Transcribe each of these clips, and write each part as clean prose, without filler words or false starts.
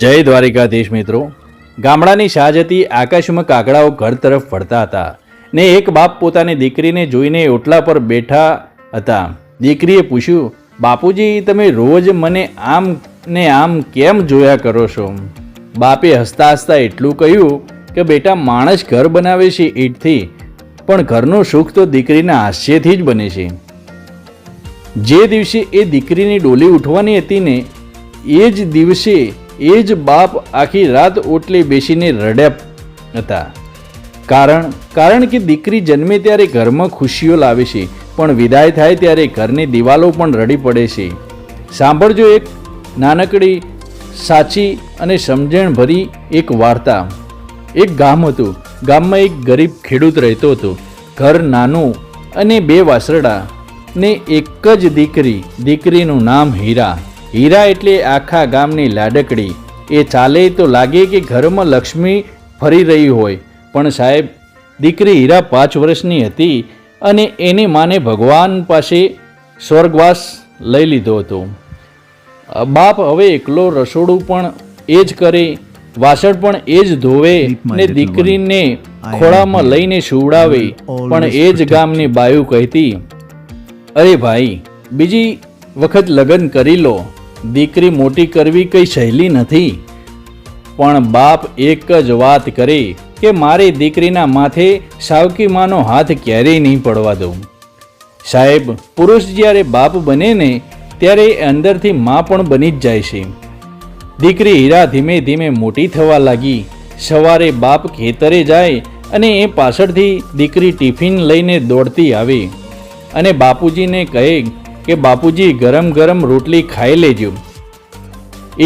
જય દ્વારિકાધીશ મિત્રો, ગામડાની સાજ હતી. આકાશમાં કાગડાઓ ઘર તરફ ફરતા હતા ને એક બાપ પોતાની દીકરીને જોઈને ઓટલા પર બેઠા હતા. દીકરીએ પૂછ્યું, બાપુજી તમે રોજ મને આમ ને આમ કેમ જોયા કરો છો? બાપે હસતા હસતા એટલું કહ્યું કે બેટા, માણસ ઘર બનાવે છે ઈંટથી, પણ ઘરનું સુખ તો દીકરીના હાસ્યથી જ બને છે. જે દિવસે એ દીકરીની ડોલી ઉઠવાની હતી ને એ જ દિવસે એ જ બાપ આખી રાત ઓટલે બેસીને રડ્યા હતા. કારણ કે દીકરી જન્મે ત્યારે ઘરમાં ખુશીઓ લાવે છે, પણ વિદાય થાય ત્યારે ઘરની દિવાલો પણ રડી પડે છે. સાંભળજો એક નાનકડી, સાચી અને સમજણભરી એક વાર્તા. એક ગામ હતું. ગામમાં એક ગરીબ ખેડૂત રહેતો હતો. ઘર નાનું અને 2 વાસરડા ને એક જ દીકરીનું નામ હીરા. હીરા એટલે આખા ગામની લાડકડી. એ ચાલે તો લાગે કે ઘરમાં લક્ષ્મી ફરી રહી હોય. પણ સાહેબ, દીકરી હીરા 5 વર્ષની હતી અને એની માને ભગવાન પાસે સ્વર્ગવાસ લઈ લીધો હતો. બાપ હવે એકલો રસોડું પણ એ જ કરે, વાસણ પણ એ જ ધોવે ને દીકરીને ખોળામાં લઈને સુવડાવે. પણ એ જ ગામની બાયું કહેતી, અરે ભાઈ, બીજી વખત લગ્ન કરી લો. દીકરી મોટી કરવી કંઈ સહેલી નથી. પણ બાપ એક જ વાત કરે કે મારી દીકરીના માથે સાવકી માનો હાથ ક્યારેય નહીં પડવા દઉં. સાહેબ, પુરુષ જ્યારે બાપ બને ને ત્યારે અંદરથી મા પણ બની જ જાય છે. દીકરી હીરા ધીમે ધીમે મોટી થવા લાગી. સવારે બાપ ખેતરે જાય અને એ પાછળથી દીકરી ટિફિન લઈને દોડતી આવે અને બાપુજીને કહે કે બાપુજી, ગરમ ગરમ રોટલી ખાઈ લેજો.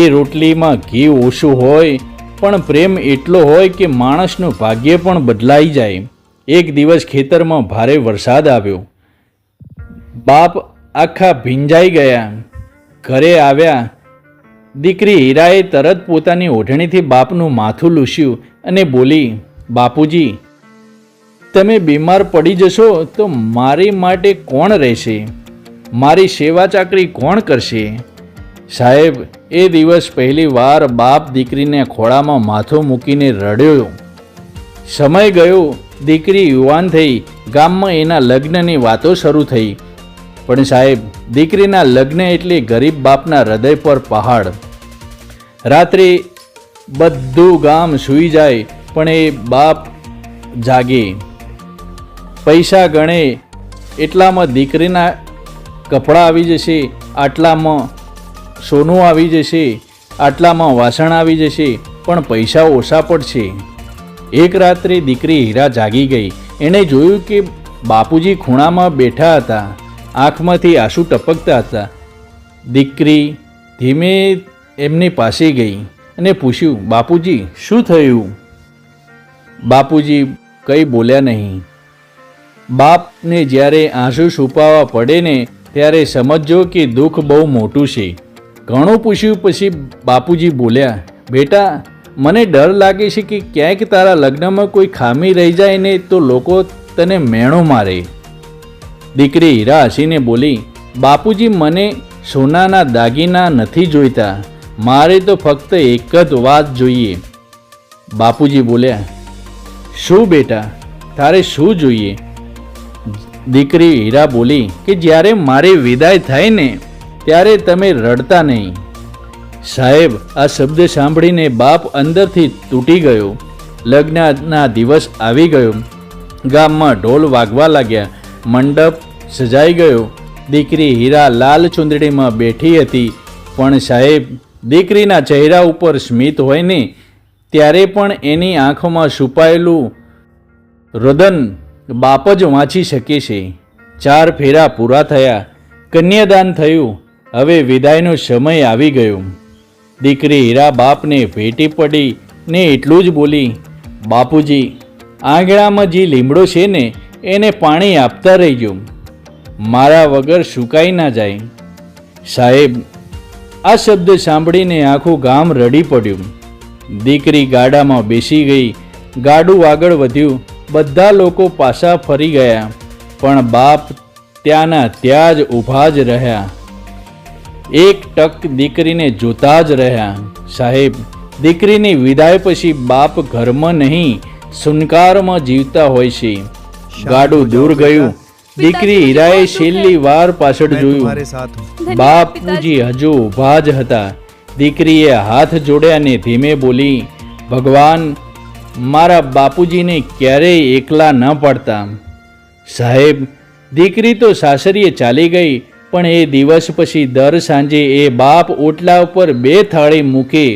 એ રોટલીમાં ઘી ઓછું હોય પણ પ્રેમ એટલો હોય કે માણસનું ભાગ્ય પણ બદલાઈ જાય. એક દિવસ ખેતરમાં ભારે વરસાદ આવ્યો. બાપ આખા ભીંજાઈ ગયા. ઘરે આવ્યા. દીકરી હીરાએ તરત પોતાની ઓઢણીથી બાપનું માથું લૂસ્યું અને બોલી, બાપુજી, તમે બીમાર પડી જશો તો મારી માટે કોણ રહેશે? મારી સેવા ચાકરી કોણ કરશે? સાહેબ, એ દિવસ પહેલી વાર બાપ દીકરીને ખોળામાં માથું મૂકીને રડ્યો. સમય ગયો. દીકરી યુવાન થઈ. ગામમાં એના લગ્નની વાતો શરૂ થઈ. પણ સાહેબ, દીકરીના લગ્ન એટલે ગરીબ બાપના હૃદય પર પહાડ. રાત્રે બધું ગામ સૂઈ જાય પણ એ બાપ જાગે. પૈસા ગણે એટલામાં દીકરીના કપડાં આવી જશે, આટલામાં સોનું આવી જશે, આટલામાં વાસણ આવી જશે, પણ પૈસા ઓછા પડશે. એક રાત્રે દીકરી હીરા જાગી ગઈ. એણે જોયું કે બાપુજી ખૂણામાં બેઠા હતા. આંખમાંથી આંસુ ટપકતા હતા. દીકરી ધીમે એમની પાસે ગઈ અને પૂછ્યું, બાપુજી, શું થયું? બાપુજી કંઈ બોલ્યા નહીં. બાપને જ્યારે આંસુ છુપાવવા પડે ને ત્યારે સમજો કે દુઃખ બહુ મોટું છે. ઘણું પૂછ્યું પછી બાપુજી બોલ્યા, બેટા, મને ડર લાગે છે કે ક્યાંક તારા લગ્નમાં કોઈ ખામી રહી જાય ને તો લોકો તને મેણો મારે. દીકરી હીરા હસીને બોલી, બાપુજી, મને સોનાના દાગીના નથી જોઈતા. મારે તો ફક્ત એક જ વાત જોઈએ. બાપુજી બોલ્યા, શું બેટા, તારે શું જોઈએ? દીકરી હીરા બોલી કે જ્યારે મારી વિદાય થાય ને ત્યારે તમે રડતા નહીં. સાહેબ, આ શબ્દ સાંભળીને બાપ અંદરથી તૂટી ગયો. લગ્નના દિવસ આવી ગયો. ગામમાં ઢોલ વાગવા લાગ્યા. મંડપ સજાઈ ગયો. દીકરી હીરા લાલ ચુંદડીમાં બેઠી હતી. પણ સાહેબ, દીકરીના ચહેરા ઉપર સ્મિત હોય ને ત્યારે પણ એની આંખોમાં છુપાયેલું રુદન બાપ જ વાંચી શકે છે. 4 ફેરા પૂરા થયા. કન્યાદાન થયું. હવે વિદાયનો સમય આવી ગયો. દીકરી હીરા બાપને ભેટી પડી ને એટલું જ બોલી, બાપુજી, આંગણામાં જે લીમડો છે ને એને પાણી આપતા રહેજો. મારા વગર સુકાઈ ના જાય. સાહેબ, આ શબ્દ સાંભળીને આખું ગામ રડી પડ્યું. દીકરી ગાડામાં બેસી ગઈ. ગાડું આગળ વધ્યું. બધા લોકો પાછા ફરી ગયા પણ બાપ ત્યાંના ત્યાં જ ઊભા જ રહ્યા. એક ટક દીકરીને જોતા જ રહ્યા. સાહેબ, દીકરીની વિદાય પછી બાપ ઘરમાં નહીં સુનકારમાં જીવતા હોય છે. ગાડું દૂર ગયું. દીકરી હીરાએ છેલ્લી વાર પાછળ જોયું. બાપુજી હજુ ઊભા જ હતા. દીકરીએ હાથ જોડ્યા ને ધીમે બોલી, ભગવાન, મારા બાપુજીને ક્યારેય એકલા ન પાડતા. સાહેબ, દીકરી તો સાસરીએ ચાલી ગઈ, પણ એ દિવસ પછી દર સાંજે એ બાપ ઓટલા ઉપર 2 થાળી મૂકે,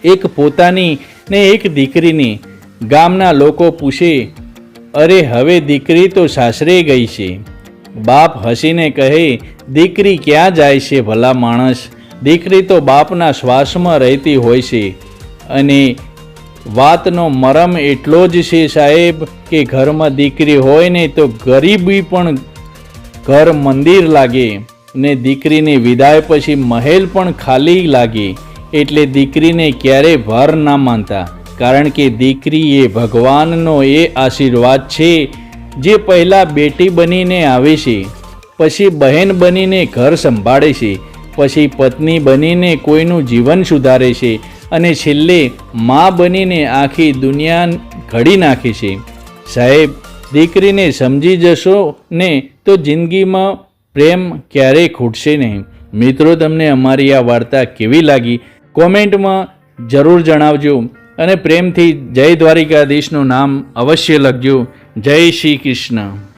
એક પોતાની ને એક દીકરીની. ગામના લોકો પૂછે, અરે હવે દીકરી તો સાસરે ગઈ છે. બાપ હસીને કહે, દીકરી ક્યાં જાય છે ભલા માણસ, દીકરી તો બાપના શ્વાસમાં રહેતી હોય છે. અને વાતનો મરમ એટલો જ છે સાહેબ કે ઘરમાં દીકરી હોય ને તો ગરીબી પણ ઘર મંદિર લાગે, ને દીકરીની વિદાય પછી મહેલ પણ ખાલી લાગે. એટલે દીકરીને ક્યારેય ભાર ના માનતા, કારણ કે દીકરી એ ભગવાનનો એ આશીર્વાદ છે જે પહેલાં બેટી બનીને આવે છે, પછી બહેન બનીને ઘર સંભાળે છે, પછી પત્ની બનીને કોઈનું જીવન સુધારે છે, અને છેલ્લે મા બનીને આખી દુનિયા ઘડી નાખે છે. સાહેબ, દીકરીને સમજી જશો ને તો જિંદગીમાં પ્રેમ ક્યારેય ખૂટશે નહીં. મિત્રો, તમને અમારી આ વાર્તા કેવી લાગી કોમેન્ટમાં જરૂર જણાવજો, અને પ્રેમથી જય દ્વારિકાધીશનું નામ અવશ્ય લખજો. જય શ્રી કૃષ્ણ.